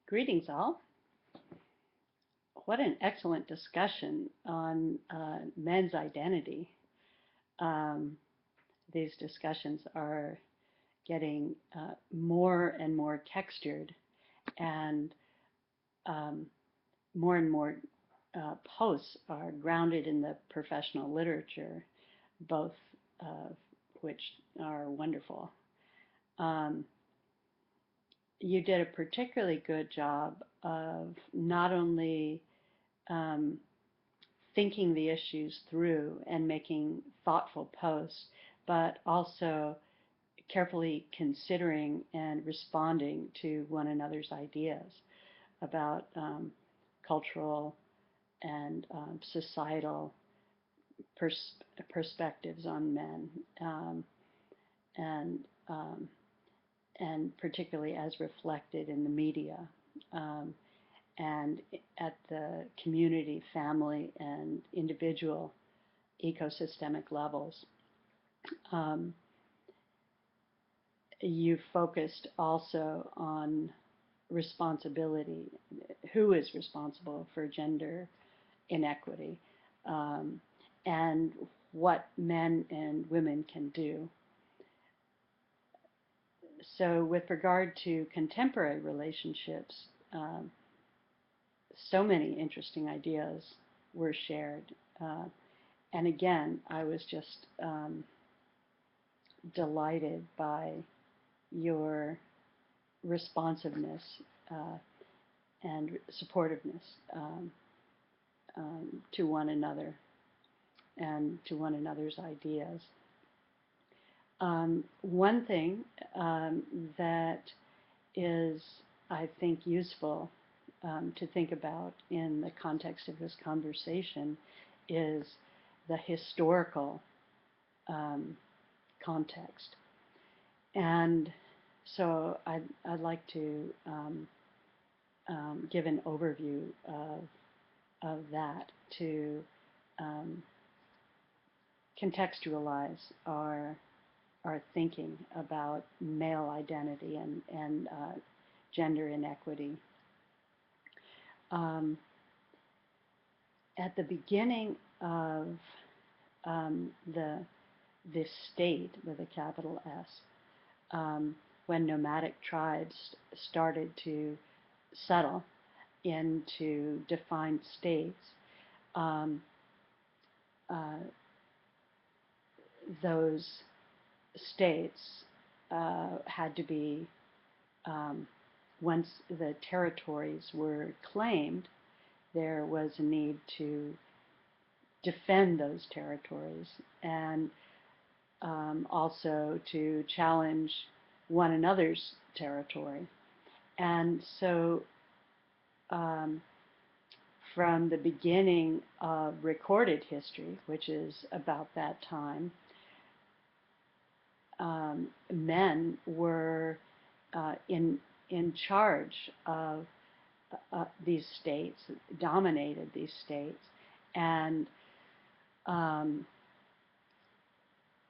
Greetings, all. What an excellent discussion on men's identity. Um, these discussions are getting more and more textured, and um, more posts are grounded in the professional literature, both of which are wonderful. Um, you did a particularly good job of not only um, thinking the issues through and making thoughtful posts, but also carefully considering and responding to one another's ideas about cultural and societal pers- perspectives on men, and um, and particularly as reflected in the media. Um, and at the community, family, and individual ecosystemic levels. Um, you focused also on responsibility, who is responsible for gender inequity, um, and what men and women can do. So, with regard to contemporary relationships, um, so many interesting ideas were shared. And again, I was just delighted by your responsiveness uh, and supportiveness to one another and to one another's ideas. One thing that is, I think, useful to think about in the context of this conversation is the historical um, context. And so I'd like to give an overview of that to um, contextualize our thinking about male identity and gender inequity. Um, at the beginning of the state with a capital S, when nomadic tribes started to settle into defined states, um, uh, those states had to be, once the territories were claimed, there was a need to defend those territories and also to challenge one another's territory. And so um, from the beginning of recorded history, which is about that time, men were in charge of these states, dominated these states, and um,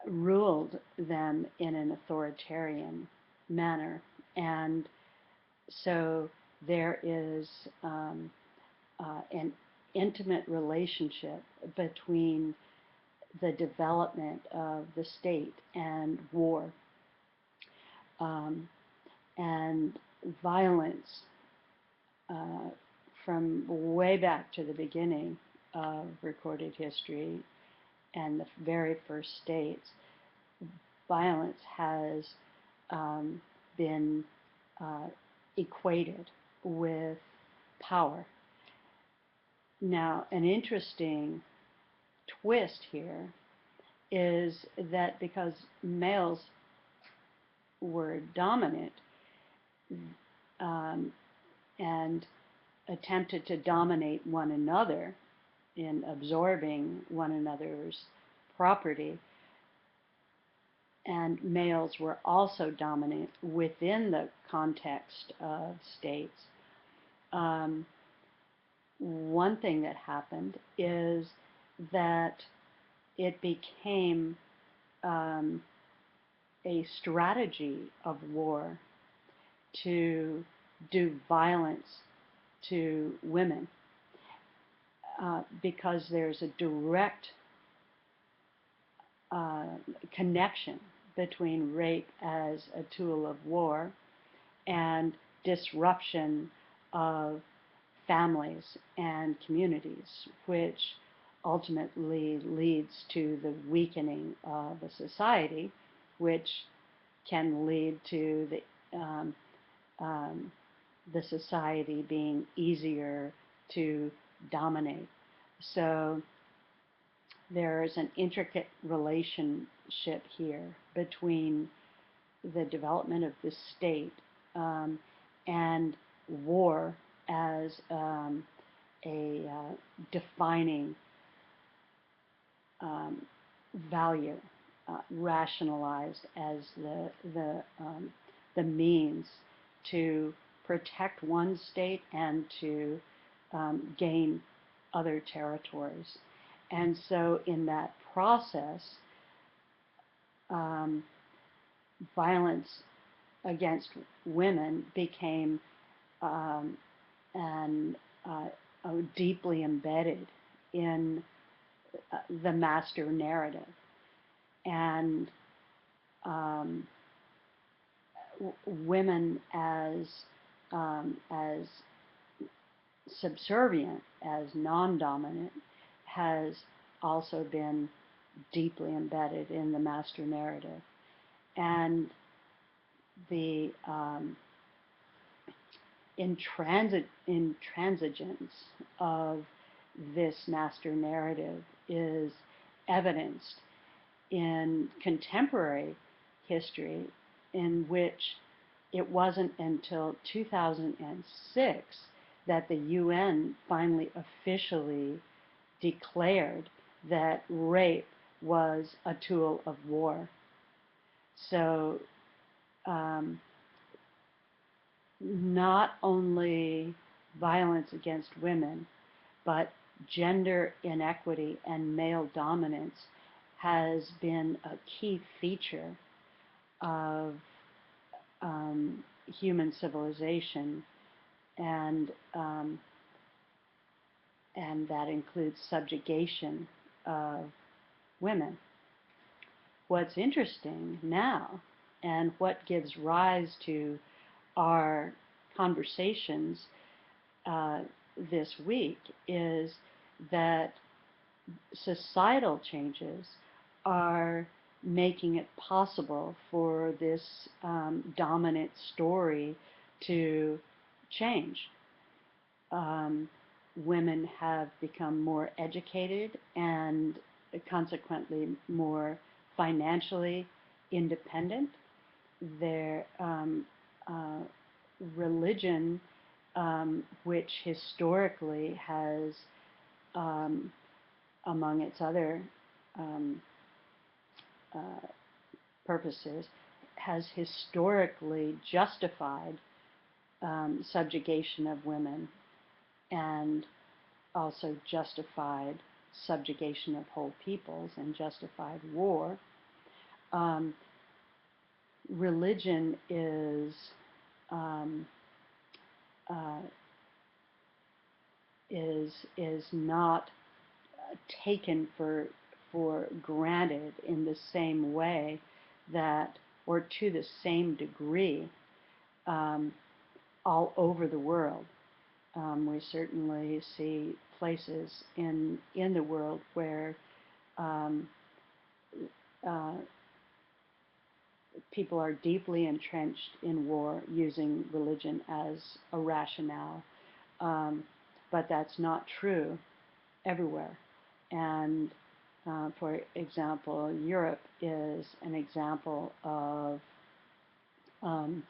ruled them in an authoritarian manner. And so there is an intimate relationship between the development of the state and war, um, and violence uh, from way back to the beginning of recorded history and the very first states. Violence has been uh, equated with power. Now, an interesting twist here is that because males were dominant um, and attempted to dominate one another in absorbing one another's property, and males were also dominant within the context of states. Um, One thing that happened is that it became a strategy of war to do violence to women because there's a direct uh, connection between rape as a tool of war and disruption of families and communities, which ultimately leads to the weakening of a society, which can lead to um, the society being easier to dominate. So there's an intricate relationship here between the development of the state um, and war as a defining um, value, rationalized as the means to protect one state and to gain other territories. And so, in that process, um, violence against women became um, and deeply embedded in the master narrative. And um, women as subservient, as non-dominant, has also been deeply embedded in the master narrative. And the intransigence of this master narrative is evidenced in contemporary history, in which it wasn't until 2006 that the UN finally officially declared that rape was a tool of war. So um, not only violence against women, but gender inequity and male dominance has been a key feature of human civilization, and um, and that includes subjugation of women. What's interesting now, and what gives rise to our conversations uh, this week, is that societal changes are making it possible for this dominant story to change. Um, Women have become more educated and consequently more financially independent. Their uh, religion, which historically has, um, among its other um, uh, purposes, has historically justified subjugation of women and also justified subjugation of whole peoples and justified war. Um, Religion um, uh, is not taken for granted in the same way that, or to the same degree, um, all over the world. We certainly see places in the world where um, uh, people are deeply entrenched in war using religion as a rationale. Um, but that's not true everywhere. And for example, Europe is an example of um,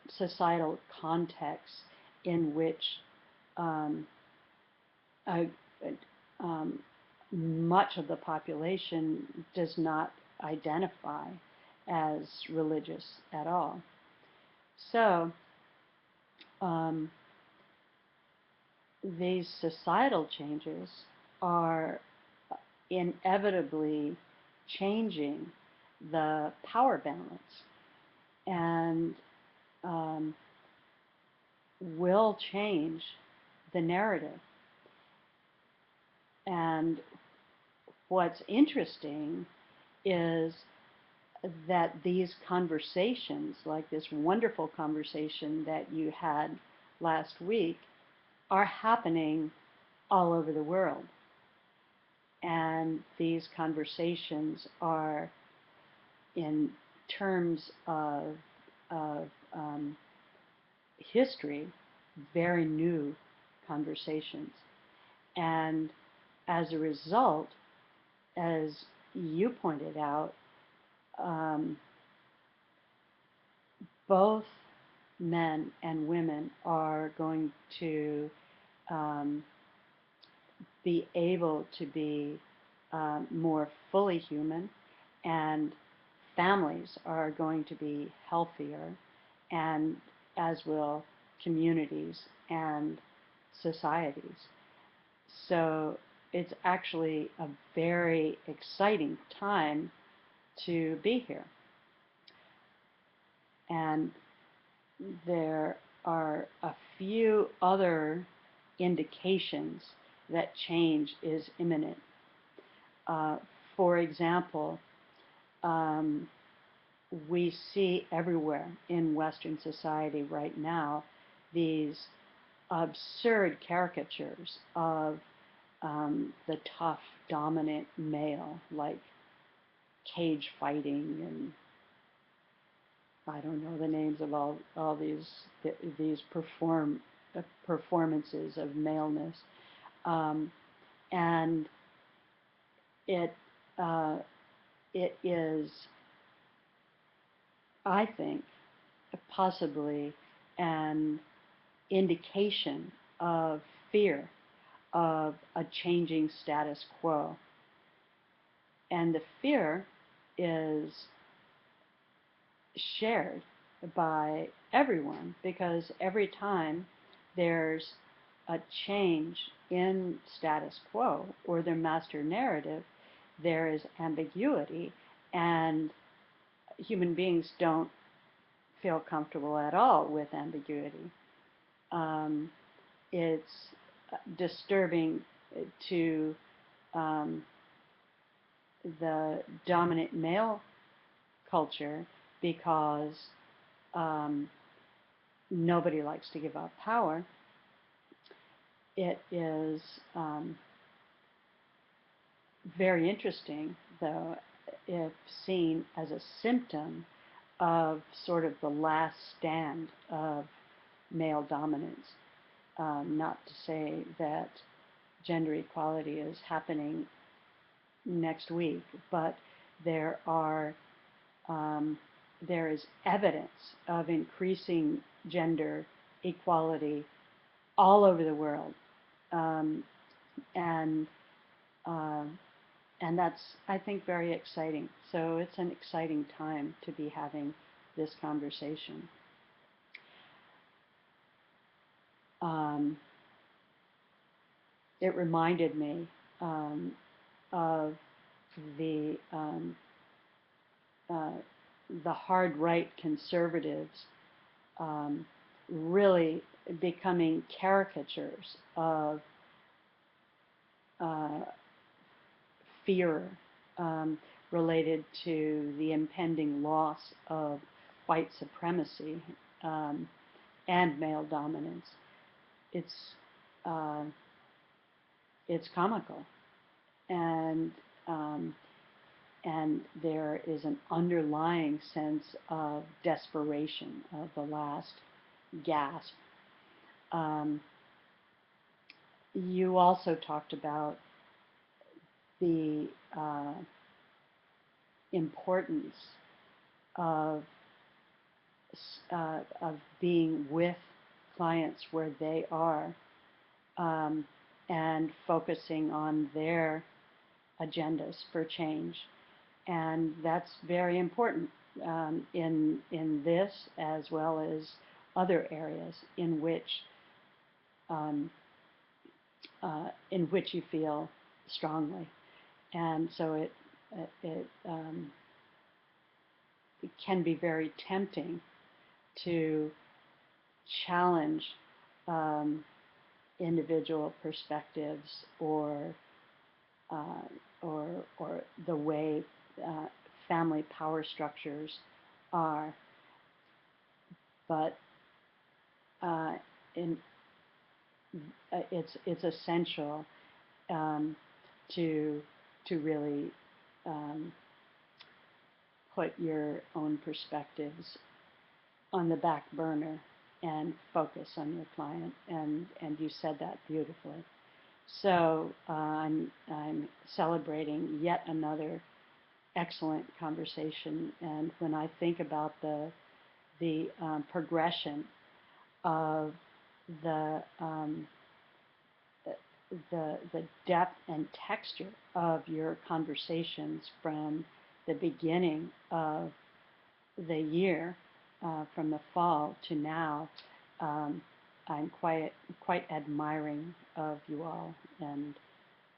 societal context in which um, a, um, much of the population does not identify as religious at all. So um, these societal changes are inevitably changing the power balance. And um, will change the narrative. And what's interesting is that these conversations, like this wonderful conversation that you had last week, are happening all over the world. And these conversations are, in terms of history, very new conversations. And as a result, as you pointed out, um, both men and women are going to um, be able to be more fully human, and families are going to be healthier, and as will communities and societies. So it's actually a very exciting time to be here. And there are a few other indications that change is imminent. Uh, for example, um, we see everywhere in Western society right now these absurd caricatures of the tough, dominant male, like cage fighting, and I don't know the names of all these performances of maleness, um, and it uh, it is, I think, possibly an indication of fear of a changing status quo. And the fear is shared by everyone, because every time there's a change in status quo or their master narrative, there is ambiguity, and human beings don't feel comfortable at all with ambiguity. Um, it's disturbing to um, the dominant male culture, because um, nobody likes to give up power. It is very interesting, though, if seen as a symptom of sort of the last stand of male dominance. Not to say that gender equality is happening next week, but there are there is evidence of increasing gender equality all over the world, um, and uh, and that's, I think, very exciting. So it's an exciting time to be having this conversation. Um, it reminded me of the um, uh, the hard right conservatives um, really becoming caricatures of uh, fear related to the impending loss of white supremacy um, and male dominance. It's uh, it's comical, and um, and there is an underlying sense of desperation, of the last gasp. Um, you also talked about the importance of of being with clients where they are, um, and focusing on their agendas for change, and that's very important in this as well as other areas um, in which you feel strongly, and so it can be very tempting to challenge um, individual perspectives uh, or the way uh, family power structures are, but uh, in, it's essential um, to to really um, put your own perspectives on the back burner and focus on your client. And you said that beautifully. So I'm celebrating yet another excellent conversation. And when I think about the progression of the um, the depth and texture of your conversations from the beginning of the year, from the fall to now, um, I'm quite admiring of you all, and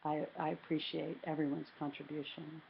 I appreciate everyone's contribution.